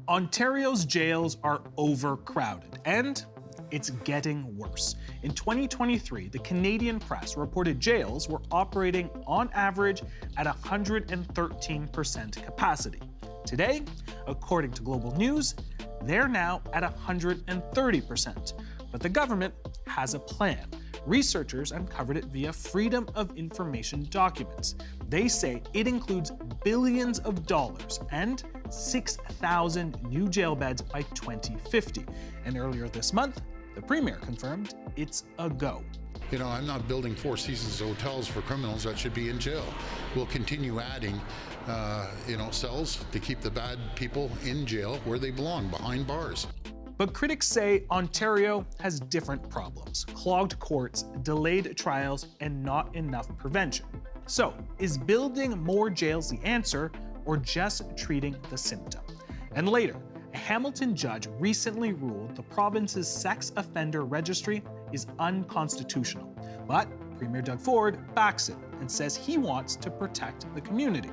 Ontario's jails are overcrowded, and it's getting worse. In 2023, the Canadian Press reported jails were operating on average at 113% capacity. Today, according to Global News, they're now at 130%. But the government has a plan. Researchers uncovered it via Freedom of Information documents. They say it includes billions of dollars and 6,000 new jail beds by 2050. And earlier this month, the Premier confirmed it's a go. You know, I'm not building Four Seasons hotels for criminals that should be in jail. We'll continue adding, cells to keep the bad people in jail where they belong, behind bars. But critics say Ontario has different problems: clogged courts, delayed trials, and not enough prevention. So, is building more jails the answer, or just treating the symptom? And later, a Hamilton judge recently ruled the province's sex offender registry is unconstitutional. But Premier Doug Ford backs it and says he wants to protect the community.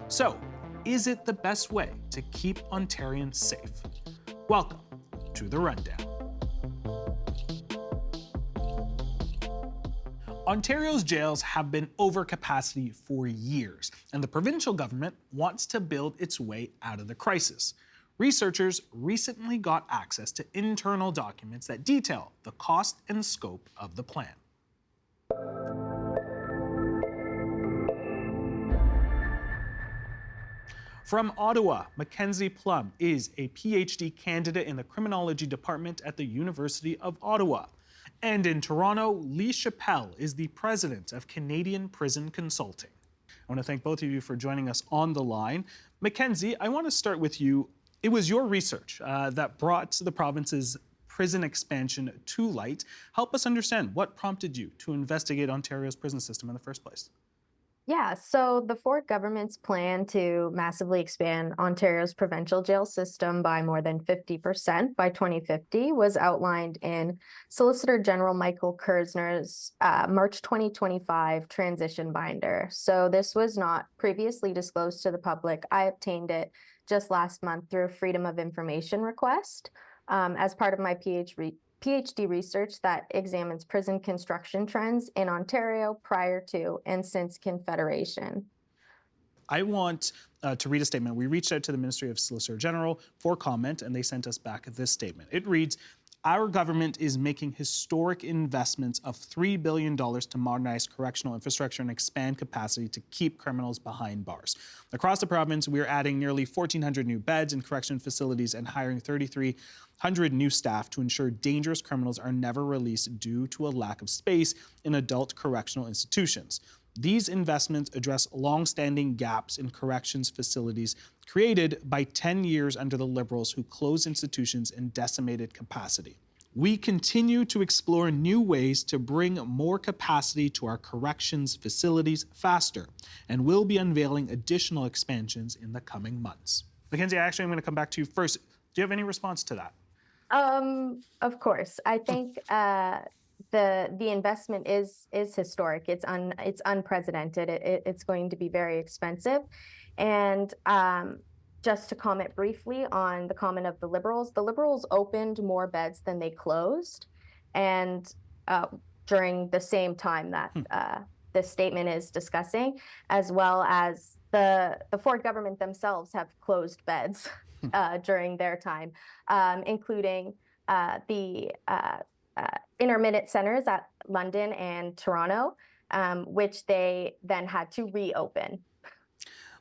So, is it the best way to keep Ontarians safe? Welcome to The Rundown. Ontario's jails have been over capacity for years, and the provincial government wants to build its way out of the crisis. Researchers recently got access to internal documents that detail the cost and scope of the plan. From Ottawa, Mackenzie Plum is a PhD candidate in the criminology department at the University of Ottawa. And in Toronto, Lee Chappelle is the president of Canadian Prison Consulting. I want to thank both of you for joining us on the line. Mackenzie, I want to start with you. It was your research that brought the province's prison expansion to light. Help us understand what prompted you to investigate Ontario's prison system in the first place. Yeah, so the Ford government's plan to massively expand Ontario's provincial jail system by more than 50% by 2050 was outlined in Solicitor General Michael Kerzner's March 2025 transition binder. So this was not previously disclosed to the public. I obtained it just last month through a Freedom of Information request as part of my PhD research that examines prison construction trends in Ontario prior to and since Confederation. I want to read a statement. We reached out to the Ministry of Solicitor General for comment, and they sent us back this statement. It reads, "Our government is making historic investments of $3 billion to modernize correctional infrastructure and expand capacity to keep criminals behind bars. Across the province, we are adding nearly 1,400 new beds in correction facilities and hiring 3,300 new staff to ensure dangerous criminals are never released due to a lack of space in adult correctional institutions. These investments address long-standing gaps in corrections facilities created by 10 years under the Liberals who closed institutions and decimated capacity. We continue to explore new ways to bring more capacity to our corrections facilities faster, and will be unveiling additional expansions in the coming months." Mackenzie, actually, I'm going to come back to you first. Do you have any response to that? Of course. I think the investment is historic. It's unprecedented. It's going to be very expensive. And just to comment briefly on the comment of the Liberals opened more beds than they closed, and during the same time that this statement is discussing, as well as the Ford government themselves have closed beds during their time, including the intermittent centers at London and Toronto, which they then had to reopen.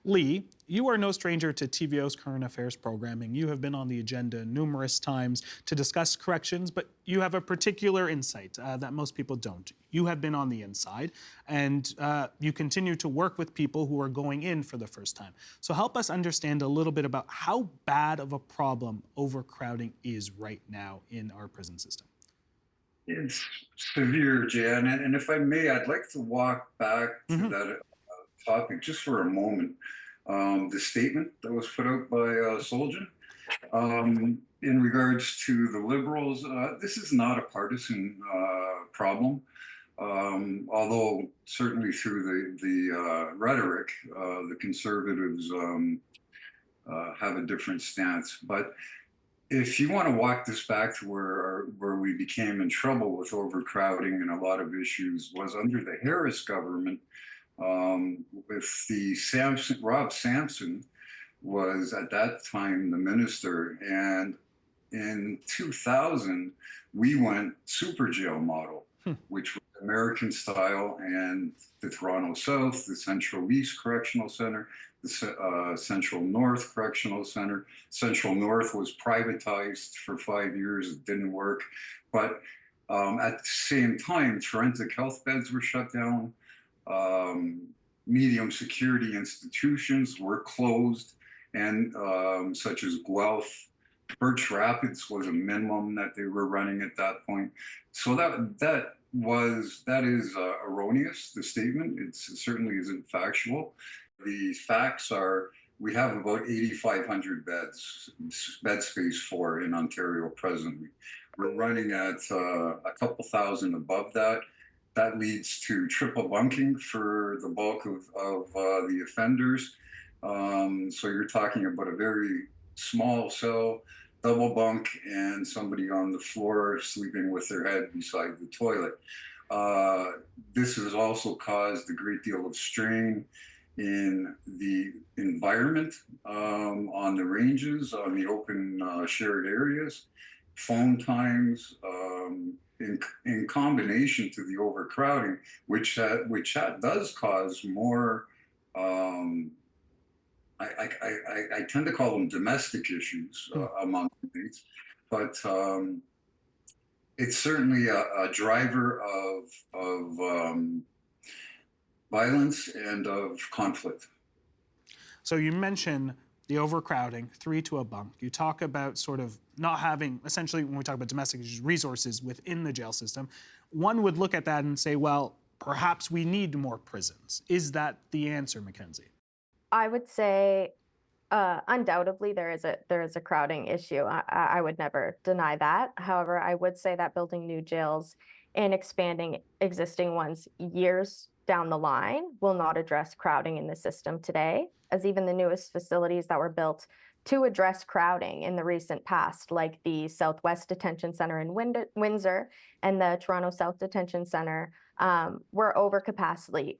Lee, you are no stranger to TVO's current affairs programming. You have been on the agenda numerous times to discuss corrections, but you have a particular insight that most people don't. You have been on the inside, and you continue to work with people who are going in for the first time. So help us understand a little bit about how bad of a problem overcrowding is right now in our prison system. It's severe, Jan, and if I may, I'd like to walk back to that topic just for a moment. The statement that was put out by Solgen in regards to the Liberals, this is not a partisan problem, although certainly through the rhetoric, the Conservatives have a different stance. But if you want to walk this back to where we became in trouble with overcrowding and a lot of issues was under the Harris government, with the Rob Sampson was at that time the minister, and in 2000 we went super jail model, which was American style, and the Toronto South, the Central East Correctional Center, the Central North Correctional Center. Central North was privatized for 5 years. It didn't work. But at the same time, forensic health beds were shut down. Medium security institutions were closed, and such as Guelph, Birch Rapids was a minimum that they were running at that point. So that is erroneous. The statement, it certainly isn't factual. The facts are we have about 8,500 bed space for in Ontario presently. We're running at a couple thousand above that. That leads to triple bunking for the bulk of the offenders. So you're talking about a very small cell, double bunk, and somebody on the floor sleeping with their head beside the toilet. This has also caused a great deal of strain in the environment, on the ranges, on the open shared areas, phone times, in combination to the overcrowding, which does cause more. I tend to call them domestic issues among inmates, but it's certainly a driver of violence and of conflict. So you mention the overcrowding, 3 to a bunk. You talk about sort of not having, essentially, when we talk about domestic issues, resources within the jail system. One would look at that and say, well, perhaps we need more prisons. Is that the answer, Mackenzie? I would say undoubtedly there is a crowding issue. I would never deny that. However, I would say that building new jails and expanding existing ones years down the line will not address crowding in the system today, as even the newest facilities that were built to address crowding in the recent past, like the Southwest Detention Center in Windsor and the Toronto South Detention Center, were over capacity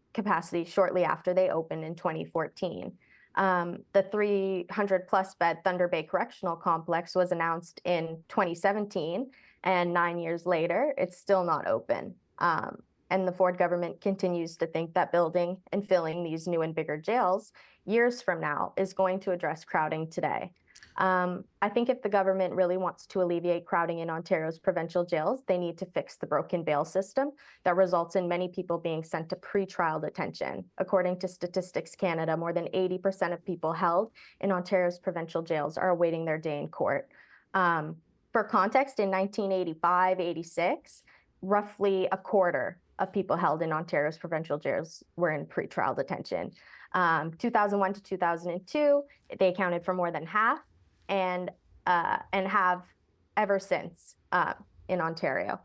shortly after they opened in 2014. The 300 plus bed Thunder Bay Correctional Complex was announced in 2017, and 9 years later, it's still not open. And the Ford government continues to think that building and filling these new and bigger jails years from now is going to address crowding today. I think if the government really wants to alleviate crowding in Ontario's provincial jails, they need to fix the broken bail system that results in many people being sent to pretrial detention. According to Statistics Canada, more than 80% of people held in Ontario's provincial jails are awaiting their day in court. For context, in 1985-86, roughly a quarter of people held in Ontario's provincial jails were in pretrial detention. 2001 to 2002, they accounted for more than half, and have ever since in Ontario.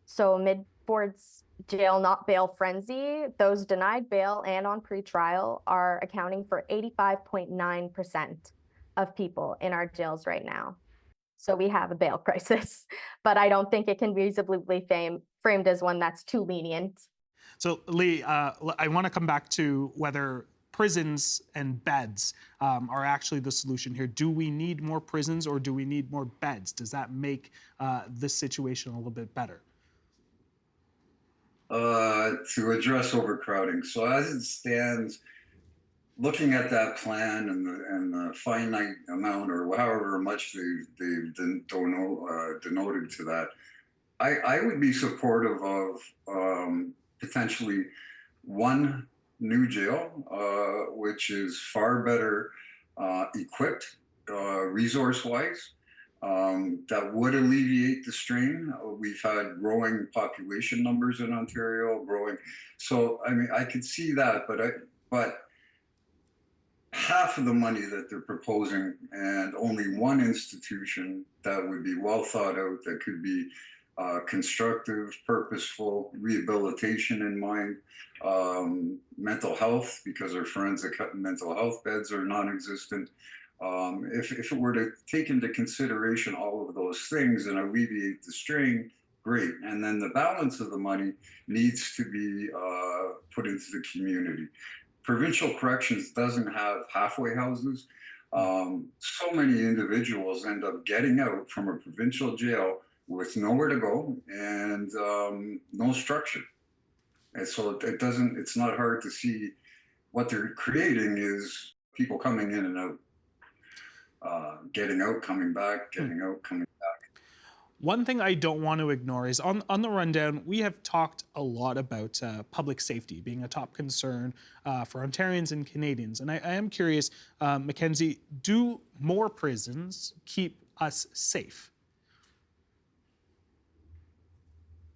So amid Ford's jail not bail frenzy, those denied bail and on pretrial are accounting for 85.9% of people in our jails right now. So we have a bail crisis, but I don't think it can reasonably be framed as one that's too lenient. So Lee, I want to come back to whether prisons and beds are actually the solution here. Do we need more prisons or do we need more beds? Does that make this situation a little bit better? To address overcrowding. So as it stands, looking at that plan and the finite amount or however much they've denoted to that, I would be supportive of potentially one new jail, which is far better equipped resource-wise, that would alleviate the strain. We've had growing population numbers in Ontario, so I mean, I could see that, but half of the money that they're proposing and only one institution that would be well thought out, that could be constructive, purposeful rehabilitation in mind, mental health, because our forensic mental health beds are non-existent. If it were to take into consideration all of those things and alleviate the strain, great. And then the balance of the money needs to be put into the community. Provincial corrections doesn't have halfway houses. So many individuals end up getting out from a provincial jail with nowhere to go and no structure. And so it doesn't, it's not hard to see what they're creating is people coming in and out, getting out, coming back, getting out, coming. One thing I don't want to ignore is on the rundown, we have talked a lot about public safety being a top concern for Ontarians and Canadians. And I am curious, Mackenzie, do more prisons keep us safe?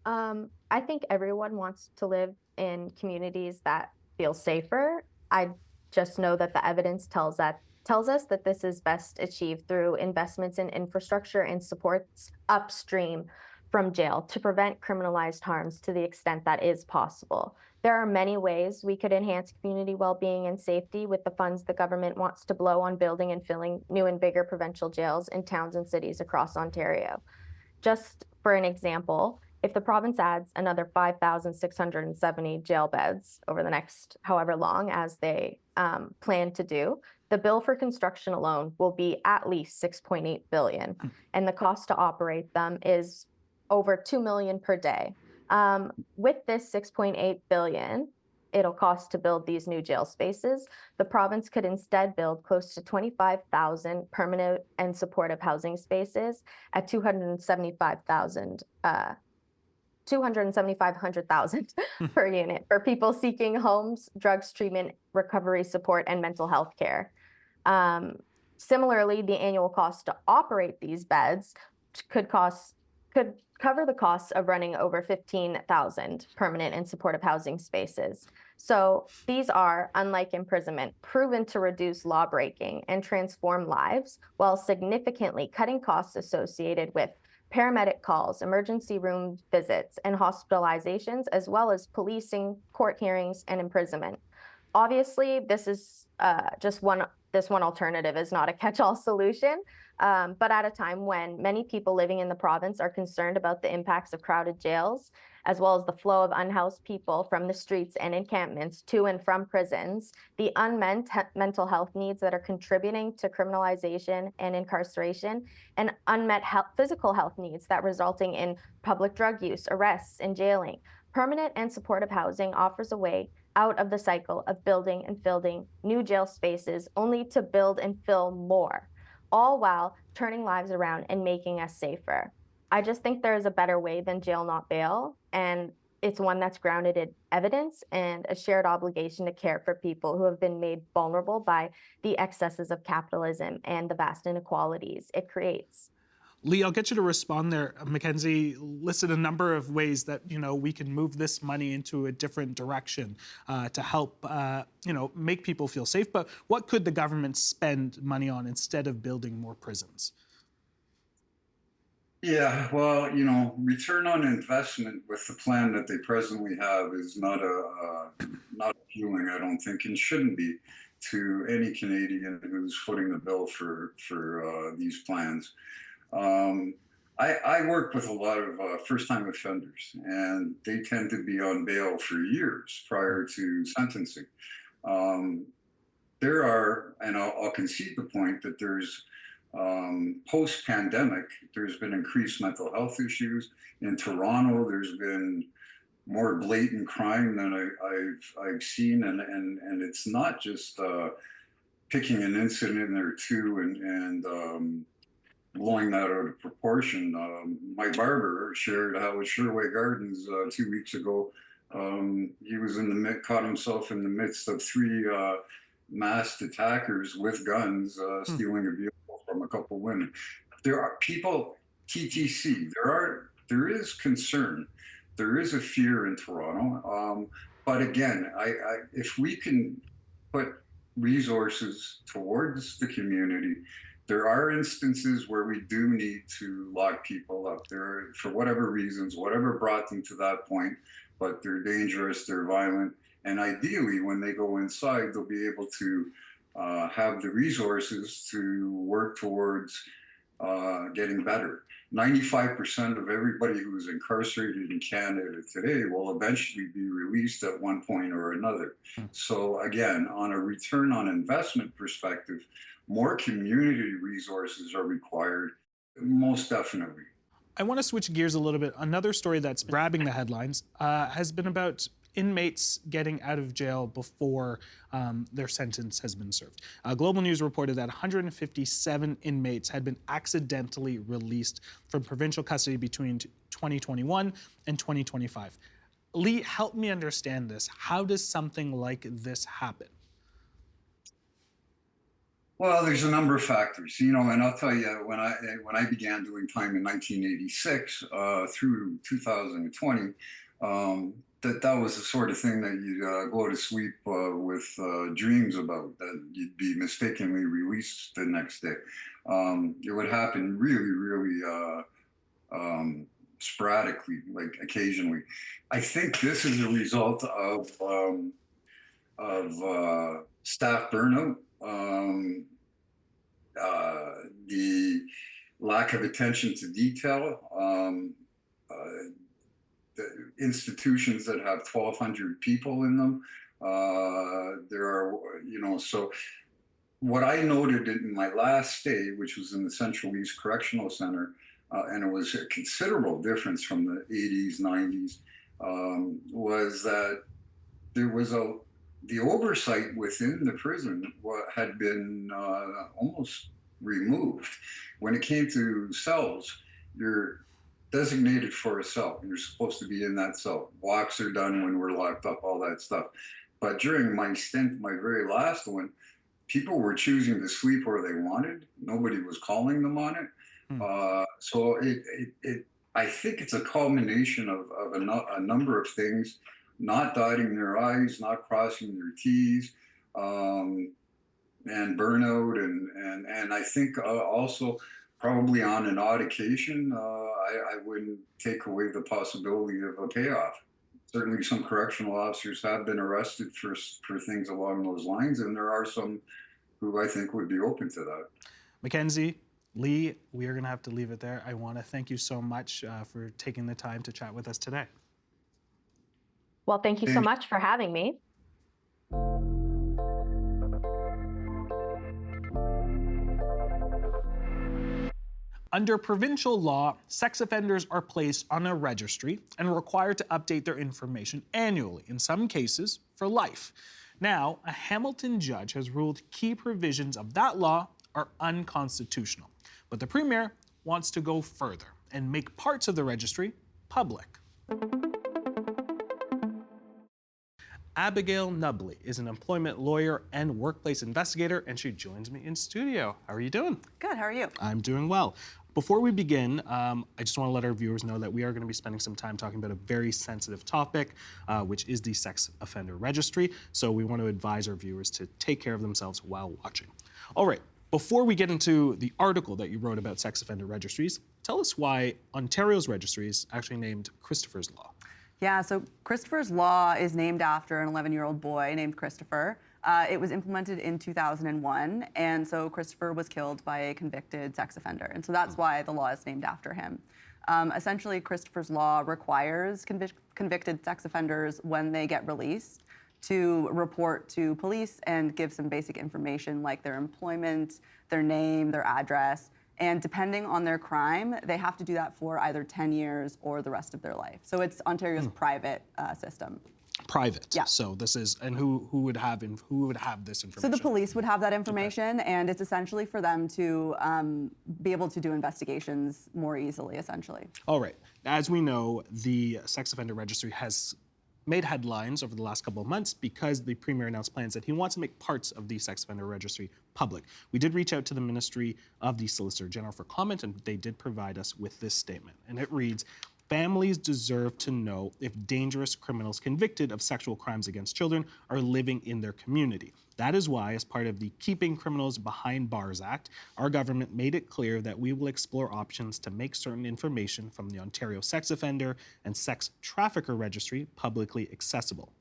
I think everyone wants to live in communities that feel safer. I just know that the evidence tells us that this is best achieved through investments in infrastructure and supports upstream from jail to prevent criminalized harms to the extent that is possible. There are many ways we could enhance community well-being and safety with the funds the government wants to blow on building and filling new and bigger provincial jails in towns and cities across Ontario. Just for an example, if the province adds another 5,670 jail beds over the next however long as they plan to do, the bill for construction alone will be at least $6.8 billion, and the cost to operate them is over $2 million per day. With this $6.8 billion, it'll cost to build these new jail spaces, the province could instead build close to 25,000 permanent and supportive housing spaces at $275,000 per unit for people seeking homes, drugs, treatment, recovery support, and mental health care. Similarly, the annual cost to operate these beds could cover the costs of running over 15,000 permanent and supportive housing spaces. So these are, unlike imprisonment, proven to reduce law breaking and transform lives while significantly cutting costs associated with paramedic calls, emergency room visits, and hospitalizations, as well as policing, court hearings, and imprisonment. Obviously, this is this one alternative is not a catch-all solution, but at a time when many people living in the province are concerned about the impacts of crowded jails, as well as the flow of unhoused people from the streets and encampments to and from prisons, the unmet mental health needs that are contributing to criminalization and incarceration, and unmet physical health needs that resulting in public drug use, arrests, and jailing. Permanent and supportive housing offers a way out of the cycle of building and filling new jail spaces only to build and fill more, all while turning lives around and making us safer. I just think there is a better way than jail, not bail, and it's one that's grounded in evidence and a shared obligation to care for people who have been made vulnerable by the excesses of capitalism and the vast inequalities it creates. Lee, I'll get you to respond there. Mackenzie listed a number of ways that we can move this money into a different direction to help make people feel safe. But what could the government spend money on instead of building more prisons? Yeah, well, return on investment with the plan that they presently have is not appealing, I don't think, and shouldn't be to any Canadian who's footing the bill for these plans. I work with a lot of first-time offenders, and they tend to be on bail for years prior to sentencing. There are, and I'll concede the point that there's post-pandemic, there's been increased mental health issues. In Toronto, there's been more blatant crime than I've seen, and it's not just picking an incident or two and blowing that out of proportion. My barber shared how at Sherway Gardens 2 weeks ago, he was caught himself in the midst of three masked attackers with guns stealing a vehicle from a couple women. There are people, TTC, there is concern. There is a fear in Toronto. But again, if we can put resources towards the community. There are instances where we do need to lock people up. There, for whatever reasons, whatever brought them to that point, but they're dangerous, they're violent, and ideally, when they go inside, they'll be able to have the resources to work towards getting better. 95% of everybody who is incarcerated in Canada today will eventually be released at one point or another. So again, on a return on investment perspective, more community resources are required, most definitely. I want to switch gears a little bit. Another story that's grabbing the headlines has been about inmates getting out of jail before their sentence has been served. Global News reported that 157 inmates had been accidentally released from provincial custody between 2021 and 2025. Lee, help me understand this. How does something like this happen? Well, there's a number of factors, and I'll tell you, when I began doing time in 1986 through 2020, that was the sort of thing that you'd go to sleep with dreams about, that you'd be mistakenly released the next day. It would happen really, really sporadically, like occasionally. I think this is a result of staff burnout. The lack of attention to detail, the institutions that have 1,200 people in them. There are, so what I noted in my last stay, which was in the Central East Correctional Center, and it was a considerable difference from the 80s, 90s, was that there was the oversight within the prison had been almost removed. When it came to cells, you're designated for a cell. You're supposed to be in that cell. Walks are done when we're locked up, all that stuff. But during my stint, my very last one, people were choosing to sleep where they wanted. Nobody was calling them on it. So I think it's a culmination of a number of things: not dotting their I's, not crossing their T's, and burnout, and I think also probably on an odd occasion, I wouldn't take away the possibility of a payoff. Certainly, some correctional officers have been arrested for things along those lines, and there are some who I think would be open to that. Mackenzie, Lee, we are going to have to leave it there. I want to thank you so much for taking the time to chat with us today. Well, thank you so much for having me. Under provincial law, sex offenders are placed on a registry and required to update their information annually, in some cases for life. Now, a Hamilton judge has ruled key provisions of that law are unconstitutional. But the Premier wants to go further and make parts of the registry public. Abigail Nubley is an employment lawyer and workplace investigator, and she joins me in studio. How are you doing? Good, how are you? I'm doing well. Before we begin, I just want to let our viewers know that we are going to be spending some time talking about a very sensitive topic, which is the sex offender registry. So we want to advise our viewers to take care of themselves while watching. All right, before we get into the article that you wrote about sex offender registries, tell us why Ontario's registry is actually named Christopher's Law. Yeah, so Christopher's Law is named after an 11-year-old boy named Christopher. It was implemented in 2001, and so Christopher was killed by a convicted sex offender, and so that's why the law is named after him. Essentially, Christopher's Law requires convicted sex offenders, when they get released, to report to police and give some basic information like their employment, their name, their address, and depending on their crime, they have to do that for either 10 years or the rest of their life. So it's Ontario's private system. Private. Yeah. So this is, and who would have this information? So the police would have that information, and it's essentially for them to be able to do investigations more easily, essentially. All right. As we know, the sex offender registry has made headlines over the last couple of months because the Premier announced plans that he wants to make parts of the sex offender registry public. We did reach out to the Ministry of the Solicitor General for comment, and they did provide us with this statement. And it reads, Families deserve to know if dangerous criminals convicted of sexual crimes against children are living in their community. That is why, as part of the Keeping Criminals Behind Bars Act, our government made it clear that we will explore options to make certain information from the Ontario Sex Offender and Sex Trafficker Registry publicly accessible.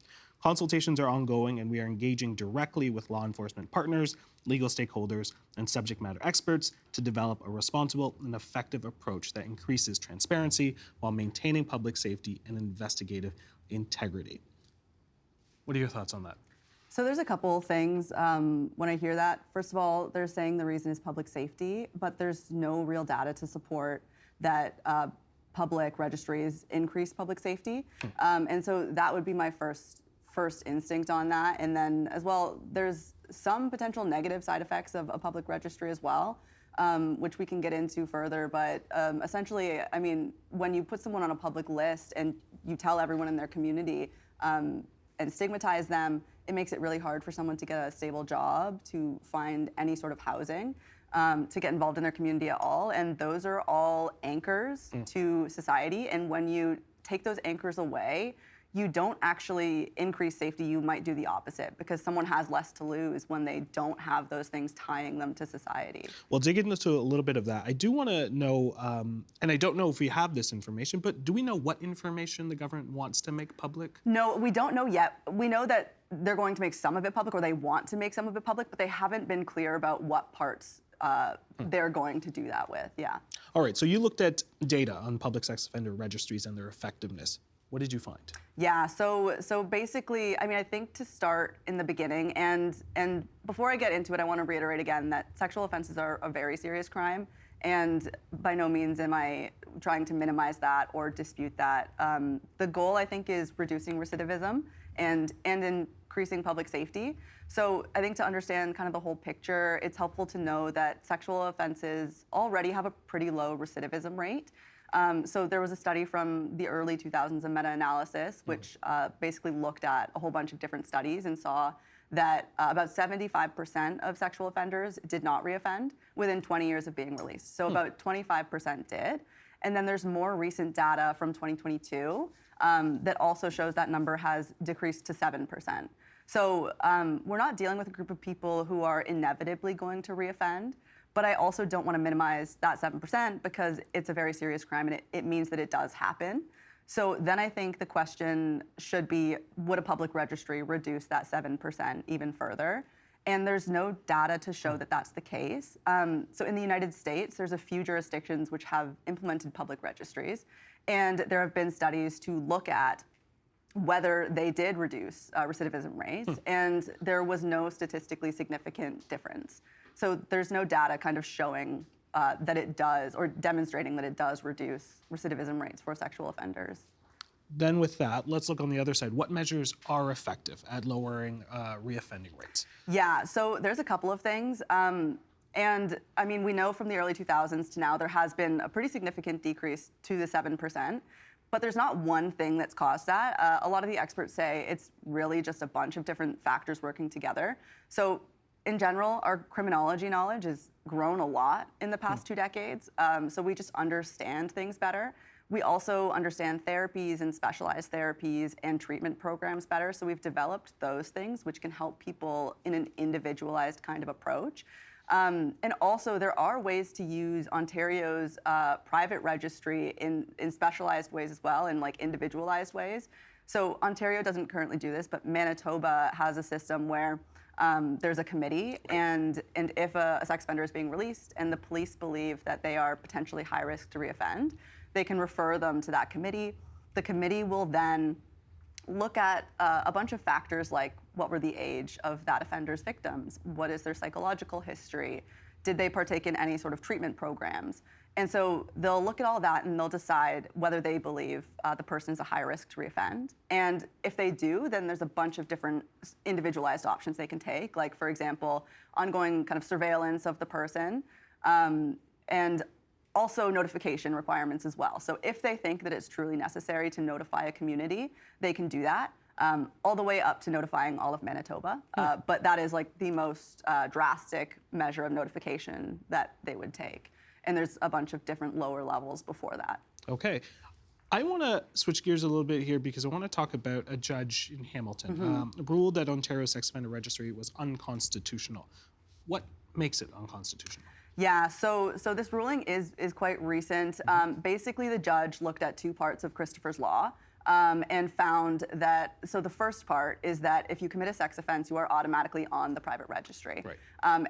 Consultations are ongoing, and we are engaging directly with law enforcement partners, legal stakeholders, and subject matter experts to develop a responsible and effective approach that increases transparency while maintaining public safety and investigative integrity. What are your thoughts on that? So there's a couple things when I hear that. First of all, they're saying the reason is public safety, but there's no real data to support that public registries increase public safety. And so that would be my first instinct on that. And then as well, there's some potential negative side effects of a public registry as well, which we can get into further. But essentially, I mean, when you put someone on a public list and you tell everyone in their community and stigmatize them, it makes it really hard for someone to get a stable job, to find any sort of housing, to get involved in their community at all. And those are all anchors to society. And when you take those anchors away, you don't actually increase safety. You might do the opposite, because someone has less to lose when they don't have those things tying them to society. Well, digging into a little bit of that, I do want to know, and I don't know if we have this information, but do we know what information the government wants to make public? No, we don't know yet. We know that they're going to make some of it public, or they want to make some of it public, but they haven't been clear about what parts they're going to do that with. Yeah. All right, so you looked at data on public sex offender registries and their effectiveness. What did you find? Yeah, so basically, I mean, I think to start in the beginning, and before I get into it, I want to reiterate again that sexual offenses are a very serious crime, and by no means am I trying to minimize that or dispute that. The goal, I think, is reducing recidivism and increasing public safety. So I think to understand kind of the whole picture, it's helpful to know that sexual offenses already have a pretty low recidivism rate. So there was a study from the early 2000s, a meta-analysis, which basically looked at a whole bunch of different studies and saw that about 75% of sexual offenders did not reoffend within 20 years of being released. So about 25% did. And then there's more recent data from 2022 that also shows that number has decreased to 7%. So we're not dealing with a group of people who are inevitably going to reoffend. But I also don't want to minimize that 7%, because it's a very serious crime and it means that it does happen. So then I think the question should be, would a public registry reduce that 7% even further? And there's no data to show that that's the case. So in the United States, there's a few jurisdictions which have implemented public registries. And there have been studies to look at whether they did reduce recidivism rates. And there was no statistically significant difference. So there's no data kind of showing that it does, or demonstrating that it does reduce recidivism rates for sexual offenders. Then with that, let's look on the other side. What measures are effective at lowering reoffending rates? Yeah, so there's a couple of things. And I mean, we know from the early 2000s to now, there has been a pretty significant decrease to the 7%. But there's not one thing that's caused that. A lot of the experts say it's really just a bunch of different factors working together. So in general, our criminology knowledge has grown a lot in the past 2 decades. So we just understand things better. We also understand therapies and specialized therapies and treatment programs better. So we've developed those things which can help people in an individualized kind of approach. And also, there are ways to use Ontario's private registry in specialized ways as well, in like individualized ways. So Ontario doesn't currently do this, but Manitoba has a system where there's a committee, and if a sex offender is being released and the police believe that they are potentially high risk to reoffend, they can refer them to that committee. The committee will then look at a bunch of factors like what were the age of that offender's victims, what is their psychological history, did they partake in any sort of treatment programs? And so they'll look at all that and they'll decide whether they believe the person's a high risk to reoffend. And if they do, then there's a bunch of different individualized options they can take, like, for example, ongoing kind of surveillance of the person, and also notification requirements as well. So if they think that it's truly necessary to notify a community, they can do that, all the way up to notifying all of Manitoba. But that is like the most drastic measure of notification that they would take. And there's a bunch of different lower levels before that. Okay. I want to switch gears a little bit here because I want to talk about a judge in Hamilton ruled that Ontario's sex offender registry was unconstitutional. What makes it unconstitutional? Yeah, so this ruling is quite recent. Basically, the judge looked at two parts of Christopher's law and found that, so the first part is that if you commit a sex offense, you are automatically on the private registry. Right.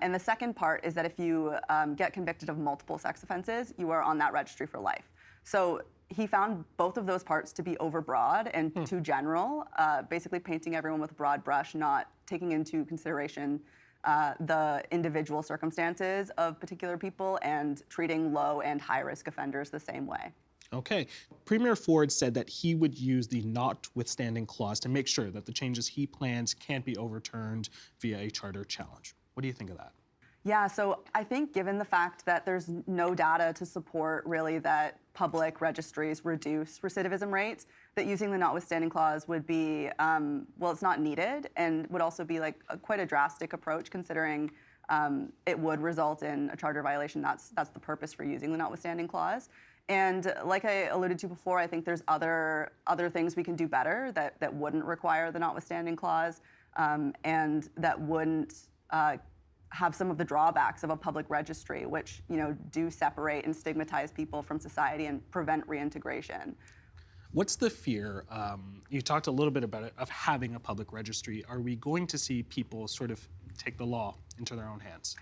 And the second part is that if you get convicted of multiple sex offenses, you are on that registry for life. So he found both of those parts to be overbroad and too general, basically painting everyone with a broad brush, not taking into consideration the individual circumstances of particular people and treating low and high risk offenders the same way. Okay. Premier Ford said that he would use the notwithstanding clause to make sure that the changes he plans can't be overturned via a charter challenge. What do you think of that? Yeah, so I think given the fact that there's no data to support really that public registries reduce recidivism rates, that using the notwithstanding clause would be, well, it's not needed and would also be like quite a drastic approach considering it would result in a charter violation. That's the purpose for using the notwithstanding clause. And like I alluded to before, I think there's other things we can do better that wouldn't require the notwithstanding clause and that wouldn't have some of the drawbacks of a public registry, which do separate and stigmatize people from society and prevent reintegration. What's the fear? You talked a little bit about it, of having a public registry. Are we going to see people sort of take the law into their own hands?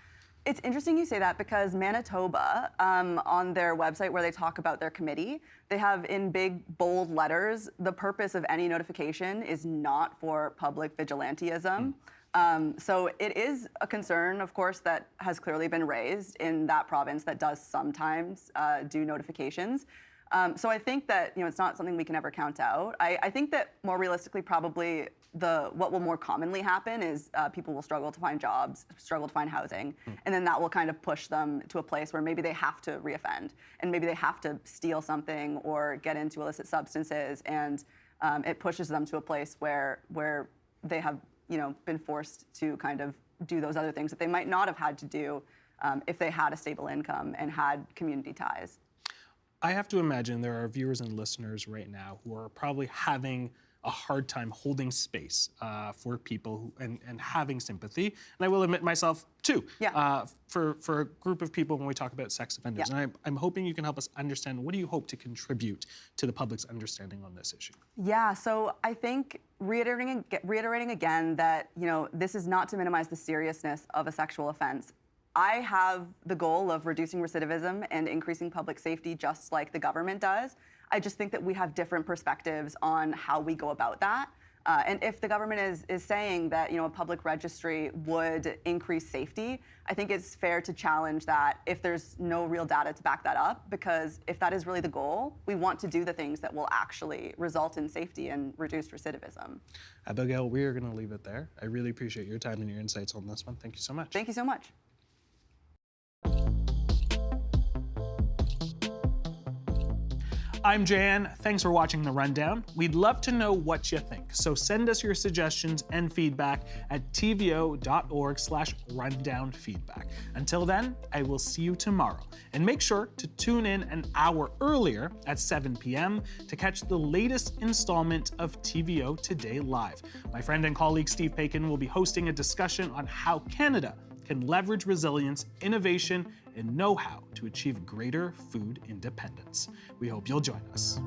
It's interesting you say that because Manitoba, on their website where they talk about their committee, they have in big, bold letters, the purpose of any notification is not for public vigilantism. So it is a concern, of course, that has clearly been raised in that province that does sometimes do notifications. So I think that it's not something we can ever count out. I think that more realistically, probably what will more commonly happen is people will struggle to find jobs, struggle to find housing, and then that will kind of push them to a place where maybe they have to reoffend, and maybe they have to steal something or get into illicit substances, and it pushes them to a place where they have been forced to kind of do those other things that they might not have had to do if they had a stable income and had community ties. I have to imagine there are viewers and listeners right now who are probably having a hard time holding space for people and having sympathy. And I will admit myself too, for a group of people when we talk about sex offenders. Yeah. And I'm hoping you can help us understand, what do you hope to contribute to the public's understanding on this issue? Yeah, so I think reiterating again that this is not to minimize the seriousness of a sexual offense. I have the goal of reducing recidivism and increasing public safety just like the government does. I just think that we have different perspectives on how we go about that. And if the government is saying that a public registry would increase safety, I think it's fair to challenge that if there's no real data to back that up, because if that is really the goal, we want to do the things that will actually result in safety and reduced recidivism. Abigail, we are going to leave it there. I really appreciate your time and your insights on this one. Thank you so much. Thank you so much. I'm Jan. Thanks for watching The Rundown. We'd love to know what you think, so send us your suggestions and feedback at tvo.org/rundownfeedback. Until then, I will see you tomorrow. And make sure to tune in an hour earlier at 7 p.m. to catch the latest installment of TVO Today Live. My friend and colleague Steve Paikin will be hosting a discussion on how Canada can leverage resilience, innovation, and know-how to achieve greater food independence. We hope you'll join us.